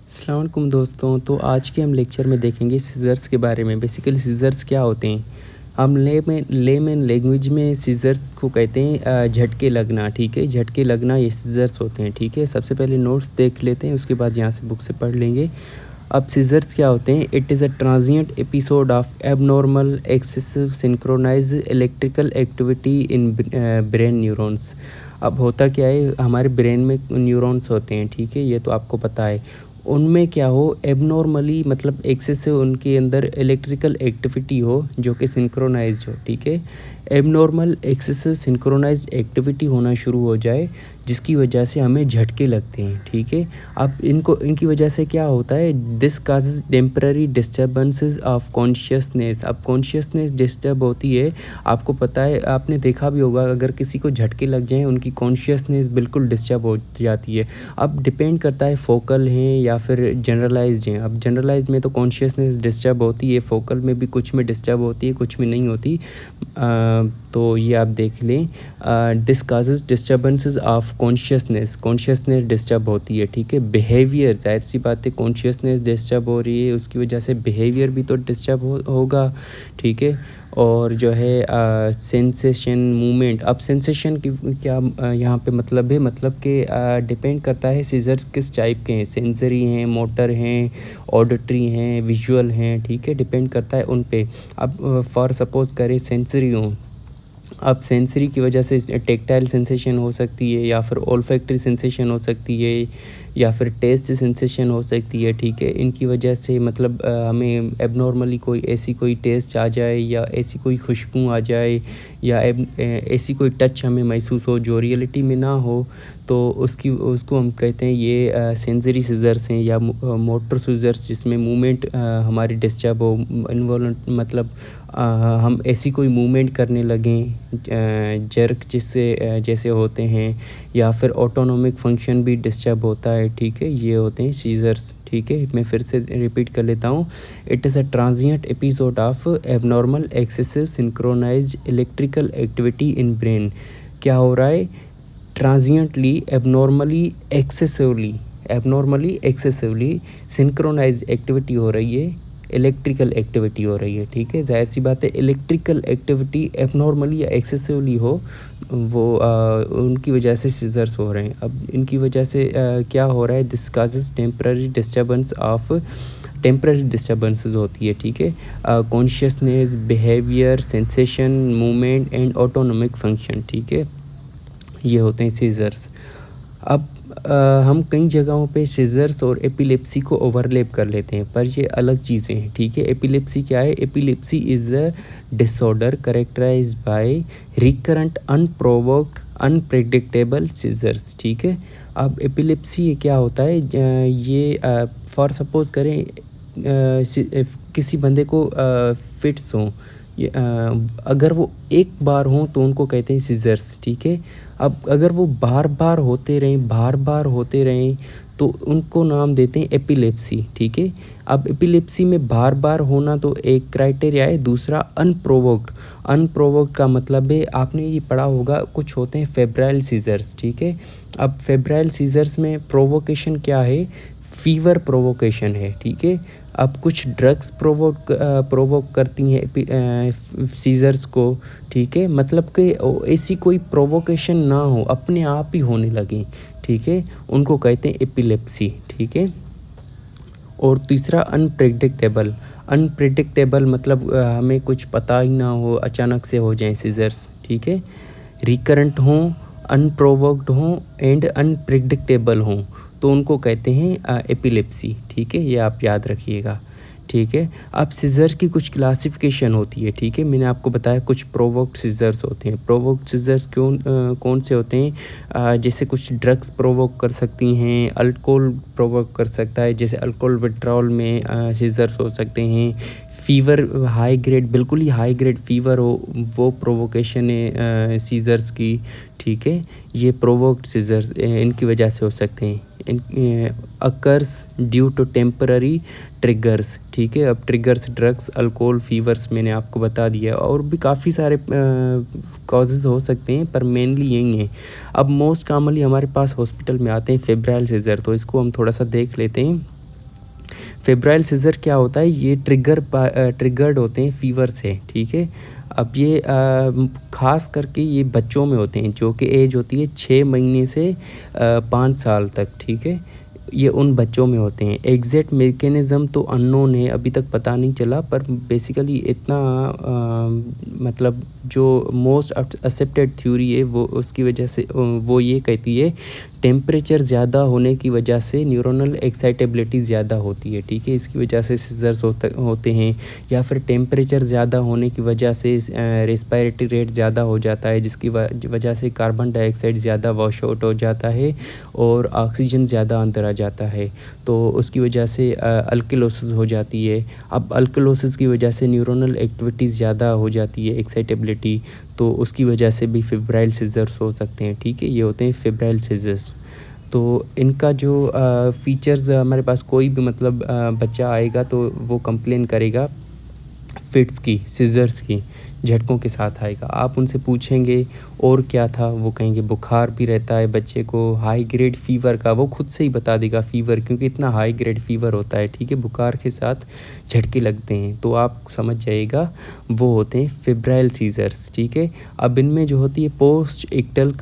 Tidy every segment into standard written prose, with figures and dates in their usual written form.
अस्सलाम वालेकुम दोस्तों। तो आज के हम लेक्चर में देखेंगे सीज़र्स के बारे में। बेसिकली सीज़र्स क्या होते हैं? हम लेमैन लैंग्वेज में सीज़र्स को कहते हैं झटके लगना, ठीक है? झटके लगना ये सीज़र्स होते हैं, ठीक है? सबसे पहले नोट्स देख लेते हैं, उसके बाद यहाँ से बुक से पढ़ लेंगे। अब सीज़र्स क्या होते हैं? It is a transient episode of abnormal excessive synchronise electrical activity in brain neurons. अब होता क्या है, हमारे ब्रेन में न्यूरॉन्स होते हैं, ठीक है? ये तो आपको पता है। उनमें क्या हो, एबनॉर्मली मतलब एक्सेसिव उनके अंदर इलेक्ट्रिकल एक्टिविटी हो जो कि सिंक्रोनाइज्ड हो, ठीक है? एबनॉर्मल एक्सेसिव सिंक्रोनाइज्ड एक्टिविटी होना शुरू हो जाए जिसकी वजह से हमें झटके लगते हैं, ठीक है? अब इनकी वजह से क्या होता है, this causes temporary disturbances of consciousness. अब कॉन्शियसनेस डिस्टर्ब होती है, आपको पता है, आपने देखा भी होगा, अगर किसी को झटके लग जाएँ उनकी कॉन्शियसनेस बिल्कुल डिस्टर्ब हो जाती है। अब डिपेंड करता है फोकल हैं या फिर जनरलाइज्ड हैं। अब जनरलाइज्ड में तो कॉन्शियसनेस डिस्टर्ब होती है, फोकल में भी कुछ में डिस्टर्ब होती है, कुछ में नहीं होती। तो ये आप देख लें, this causes disturbances of consciousness disturb होती है, ठीक है? बिहेवियर, जाहिर सी बात है, कॉन्शियसनेस डिस्टर्ब हो रही है, उसकी वजह से बिहेवियर भी तो डिस्टर्ब होगा, ठीक है? और जो है सेंसेशन, मूवमेंट। अब सेंसेशन की क्या यहाँ पे मतलब है, मतलब कि डिपेंड करता है सीजर्स किस टाइप के हैं, सेंसरी हैं, मोटर हैं, ऑडिटरी हैं, विजुअल हैं, ठीक है? डिपेंड करता है उन पे। अब फॉर सपोज़ करें सेंसरी हो, अब सेंसरी की वजह से टेक्टाइल सेंसेशन हो सकती है, या फिर ओल्फैक्टरी सेंसेशन हो सकती है, या फिर टेस्ट सेंसेशन हो सकती है, ठीक है? इनकी वजह से मतलब हमें एबनॉर्मली कोई ऐसी कोई टेस्ट आ जाए, या ऐसी कोई खुशबू आ जाए, या ऐसी कोई टच हमें महसूस हो जो रियलिटी में ना हो, तो उसको हम कहते हैं ये सेंसरी सीजर्स हैं, या मोटर सीजर्स जिसमें मूवमेंट हमारी डिस्टर्ब हो, इन्वॉल्व मतलब हम ऐसी कोई मूवमेंट करने लगें जर्क जिससे जैसे होते हैं, या फिर ऑटोनोमिक फंक्शन भी डिस्टर्ब होता है, ठीक है? ये होते हैं सीजर्स, ठीक है? मैं फिर से रिपीट कर लेता हूँ। It is a transient episode of abnormal excessive synchronised electrical activity in brain. क्या हो रहा है? Transiently, abnormally excessively synchronised activity हो रही है, इलेक्ट्रिकल एक्टिविटी हो रही है, ठीक है? जाहिर सी बात है, इलेक्ट्रिकल एक्टिविटी एबनॉर्मली या एक्सेसिवली हो, वो उनकी वजह से सीजर्स हो रहे हैं। अब इनकी वजह से क्या हो रहा है, दिस काजेज टेम्पररी डिस्टर्बेंसेस होती है, ठीक है? Consciousness, behaviour, sensation, movement and autonomic function, ठीक है? ये होते हैं सीजर्स। अब हम कई जगहों पे सीजर्स और एपिलेप्सी को ओवरलैप कर लेते हैं, पर ये अलग चीज़ें हैं, ठीक है? एपिलेप्सी क्या है? Epilepsy is a disorder characterised by recurrent unprovoked unpredictable seizures, ठीक है? अब एपिलेप्सी क्या होता है, ये फॉर सपोज़ करें किसी बंदे को फिट्स हों, अगर वो एक बार हों तो उनको कहते हैं सीजर्स, ठीक है? अब अगर वो बार बार होते रहें तो उनको नाम देते हैं एपिलेप्सी, ठीक है? अब एपिलेप्सी में बार बार होना तो एक क्राइटेरिया है, दूसरा अनप्रोवोक्ड का मतलब है, आपने ये पढ़ा होगा, कुछ होते हैं फेब्राइल सीजर्स, ठीक है? अब फेब्राइल सीजर्स में प्रोवोकेशन क्या है? फीवर प्रोवोकेशन है, ठीक है? अब कुछ ड्रग्स प्रोवोक करती हैं सीजर्स को, ठीक है? मतलब कि ऐसी कोई प्रोवोकेशन ना हो, अपने आप ही होने लगे, ठीक है? उनको कहते हैं एपिलेप्सी, ठीक है? और तीसरा अनप्रेडिक्टेबल मतलब हमें कुछ पता ही ना हो, अचानक से हो जाए सीजर्स, ठीक है? रिकरेंट हों, अनप्रोवोक्ड हों एंड अनप्रेडिक्टेबल हों, तो उनको कहते हैं एपिलेप्सी, ठीक है? ये आप याद रखिएगा, ठीक है? अब सीज़र्स की कुछ क्लासिफिकेशन होती है, ठीक है? मैंने आपको बताया कुछ प्रोवोक्ड सीज़र्स होते हैं। प्रोवोक्ड सीज़र्स कौन से होते हैं? जैसे कुछ ड्रग्स प्रोवोक कर सकती हैं, अल्कोहल प्रोवोक कर सकता है, जैसे अल्कोहल विथड्रॉल में सीज़र्स हो सकते हैं। फ़ीवर हाई ग्रेड, बिल्कुल ही हाई ग्रेड फ़ीवर हो, वो प्रोवोकेशन है सीज़र्स की, ठीक है? ये प्रोवोक्ड सीज़र्स इनकी वजह से हो सकते हैं। Occurs due to temporary triggers, ठीक है? अब ट्रिगर्स ड्रग्स, अल्कोहल, फ़ीवर्स मैंने आपको बता दिया, और भी काफ़ी सारे कॉजेज़ हो सकते हैं, पर मेनली यही हैं। अब मोस्ट कॉमनली हमारे पास हॉस्पिटल में आते हैं फेब्राइल सीज़र, तो इसको हम थोड़ा सा देख लेते हैं। फेब्राइल सीज़र क्या होता है, ये ट्रिगर्ड होते हैं फ़ीवर से, ठीक है। अब ये ख़ास करके ये बच्चों में होते हैं जो कि एज होती है 6 महीने से 5 साल तक, ठीक है। ये उन बच्चों में होते हैं। एग्ज़ैक्ट मैकेनिज़्म तो अननोन है, अभी तक पता नहीं चला, पर बेसिकली इतना मतलब जो मोस्ट एक्सेप्टेड थ्योरी है वो उसकी वजह से वो ये कहती है टेम्परेचर ज़्यादा होने की वजह से न्यूरोनल एक्साइटेबिलिटी ज़्यादा होती है, ठीक है। इसकी वजह से सीज़र्स होते हैं, या फिर टेम्परेचर ज़्यादा होने की वजह से रेस्पिरेटरी रेट ज़्यादा हो जाता है, जिसकी वजह से कार्बन डाइऑक्साइड ज़्यादा वॉश आउट हो जाता है और ऑक्सीजन ज़्यादा अंदर आ जाता है, तो उसकी वजह से अल्किलोसिस हो जाती है। अब अल्किलोसिस की वजह से न्यूरोनल एक्टिविटीज़ ज़्यादा हो जाती है, एक्साइटेबिलिटी, तो उसकी वजह से भी फेब्राइल सीज़र्स हो सकते हैं, ठीक है। ये होते हैं फेब्राइल सीज़र्स। तो इनका जो फ़ीचर्स हमारे पास कोई भी मतलब बच्चा आएगा तो वो कंप्लेन करेगा फिट्स की, सीज़र्स की, झटकों के साथ आएगा। आप उनसे पूछेंगे और क्या था, वो कहेंगे बुखार भी रहता है बच्चे को, हाई ग्रेड फ़ीवर का, वो खुद से ही बता देगा फ़ीवर, क्योंकि इतना हाई ग्रेड फ़ीवर होता है, ठीक है। बुखार के साथ झटके लगते हैं, तो आप समझ जाइएगा वो होते हैं फेब्राइल सीज़र्स, ठीक है। अब इनमें जो होती है पोस्ट इक्टल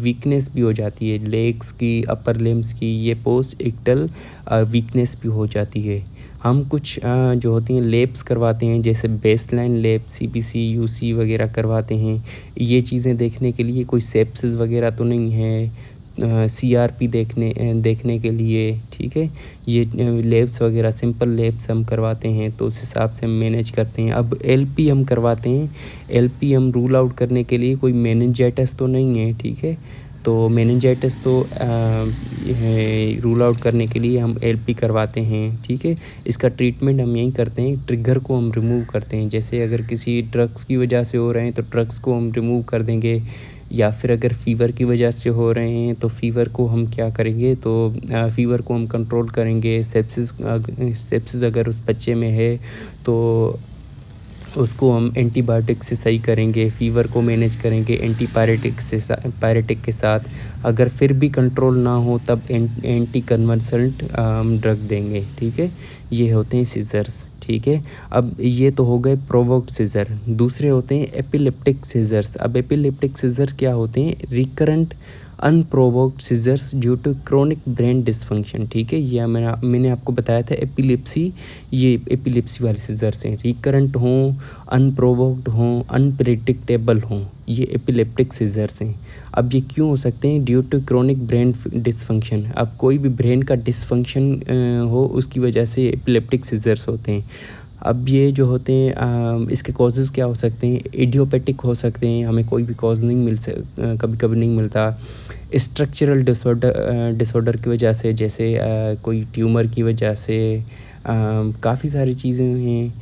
वीकनेस भी हो जाती है, लेग्स की, अपर लिम्स की, ये पोस्ट इक्टल वीकनेस भी हो जाती है। हम कुछ जो होती हैं लैब्स करवाते हैं, जैसे बेसलाइन लैब, सीबीसी, यूसी वगैरह करवाते हैं, ये चीज़ें देखने के लिए। कोई सेप्सिस वगैरह तो नहीं है, सीआरपी देखने के लिए, ठीक है। ये लैब्स वगैरह सिंपल लैब्स हम करवाते हैं, तो उस हिसाब से हम मैनेज करते हैं। अब एलपी हम करवाते हैं, एलपी हम रूल आउट करने के लिए, कोई मेनिंजाइटिस तो नहीं है, ठीक है। तो मेनिंजाइटिस तो रूल आउट करने के लिए हम एलपी करवाते हैं, ठीक है। इसका ट्रीटमेंट हम यही करते हैं, ट्रिगर को हम रिमूव करते हैं। जैसे अगर किसी ड्रग्स की वजह से हो रहे हैं तो ड्रग्स को हम रिमूव कर देंगे, या फिर अगर फ़ीवर की वजह से हो रहे हैं तो फ़ीवर को हम क्या करेंगे, तो फ़ीवर को हम कंट्रोल करेंगे। सेप्सिस अगर उस बच्चे में है तो उसको हम एंटीबायोटिक से सही करेंगे, फ़ीवर को मैनेज करेंगे पायरेटिक के साथ। अगर फिर भी कंट्रोल ना हो तब एंटी कन्वल्सेंट हम ड्रग देंगे, ठीक है। ये होते हैं सीज़र्स, ठीक है। अब ये तो हो गए प्रोवोक्ड सीज़र। दूसरे होते हैं एपिलेप्टिक सीज़र्स। अब एपिलेप्टिक सीज़र्स क्या होते हैं, recurrent unprovoked seizures due to chronic brain dysfunction, ठीक है। ये मैंने आपको बताया था एपिलेप्सी, ये एपिलेप्सी वाले सीज़र्स हैं। रिकरेंट हों, अनप्रोवोक्ड हों, अनप्रेडिक्टेबल हों, ये एपिलेप्टिक सीज़र्स हैं। अब ये क्यों हो सकते हैं, due to chronic brain dysfunction. अब कोई भी ब्रेन का डिसफंक्शन हो, उसकी वजह से एपिलेप्टिक सीज़र्स होते हैं। अब ये जो होते हैं इसके कॉजेज़ क्या हो सकते हैं, इडियोपैथिक हो सकते हैं, हमें कोई भी कॉज नहीं कभी कभी नहीं मिलता। स्ट्रक्चरल डिसऑर्डर की वजह से, जैसे कोई ट्यूमर की वजह से, काफ़ी सारी चीज़ें हैं।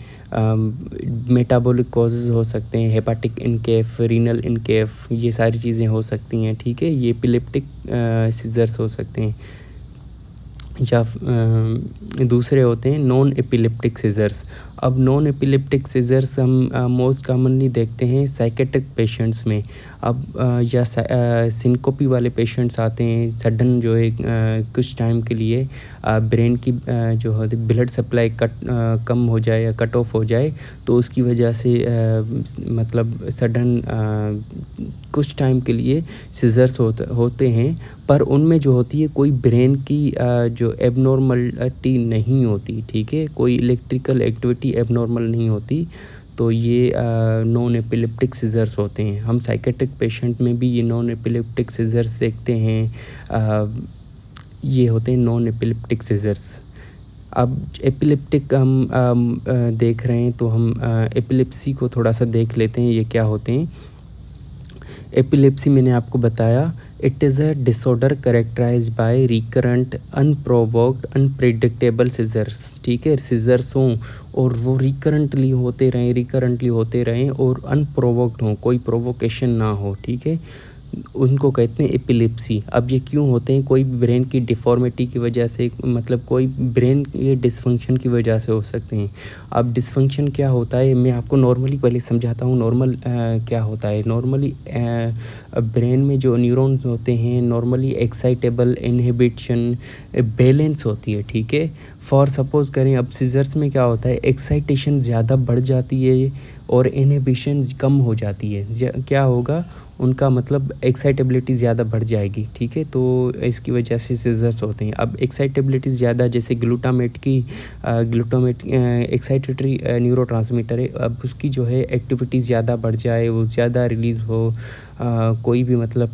मेटाबॉलिक कॉजेज़ हो सकते हैं, हेपाटिक इनकेफ, रीनल इनकेफ, ये सारी चीज़ें हो सकती हैं, ठीक है। ये एपिलेप्टिक सीज़र्स हो सकते हैं। या दूसरे होते हैं नॉन एपिलेप्टिक सीज़र्स। अब नॉन एपिलेप्टिक सीज़र्स हम मोस्ट कॉमनली देखते हैं साइकेट्रिक पेशेंट्स में। अब या सिनकोपी वाले पेशेंट्स आते हैं, सडन जो है कुछ टाइम के लिए ब्रेन की जो होती ब्लड सप्लाई कम हो जाए या कट ऑफ हो जाए, तो उसकी वजह से मतलब सडन कुछ टाइम के लिए सीज़र्स होते हैं, पर उनमें जो होती है कोई ब्रेन की जो एबनॉर्मलिटी नहीं होती, ठीक है। कोई इलेक्ट्रिकल एक्टिविटी एबनॉर्मल नहीं होती, तो ये नॉन एपिलेप्टिक सीज़र्स होते हैं। हम साइकेट्रिक पेशेंट में भी ये नॉन एपिलेप्टिक सीज़र्स देखते हैं। ये होते हैं नॉन एपिलेप्टिक सीज़र्स। अब एपिलेप्टिक हम देख रहे हैं, तो हम एपिलेप्सी को थोड़ा सा देख लेते हैं, ये क्या होते हैं। एपिलेप्सी मैंने आपको बताया, it is a disorder characterise by recurrent unprovoked unpredictable seizures, ठीक है। सीज़र्स हों और वो रिकरेंटली होते रहें और अनप्रोवोक्ड हों, कोई प्रोवोकेशन ना हो, ठीक है। उनको कहते हैं एपिलेप्सी। अब ये क्यों होते हैं? कोई ब्रेन की डिफ़ॉर्मिटी की वजह से, मतलब कोई ब्रेन के डिसफंक्शन की वजह से हो सकते हैं। अब डिसफंक्शन क्या होता है, मैं आपको नॉर्मली पहले समझाता हूँ। नॉर्मल क्या होता है? नॉर्मली ब्रेन में जो न्यूरॉन्स होते हैं नॉर्मली एक्साइटेबल, इन्हिबिशन, बैलेंस होती है, ठीक है? फॉर सपोज़ करें, अब सीज़र्स में क्या होता है, एक्साइटेशन ज़्यादा बढ़ जाती है और इन्हिबिशन कम हो जाती है। क्या होगा, उनका मतलब एक्साइटेबिलिटी ज़्यादा बढ़ जाएगी, ठीक है? तो इसकी वजह से सीज़र्स होते हैं। अब एक्साइटेबिलिटी ज़्यादा, जैसे ग्लूटामेट एक्साइटेटरी न्यूरोट्रांसमीटर है, अब उसकी जो है एक्टिविटी ज़्यादा बढ़ जाए, वो ज़्यादा रिलीज़ हो, कोई भी मतलब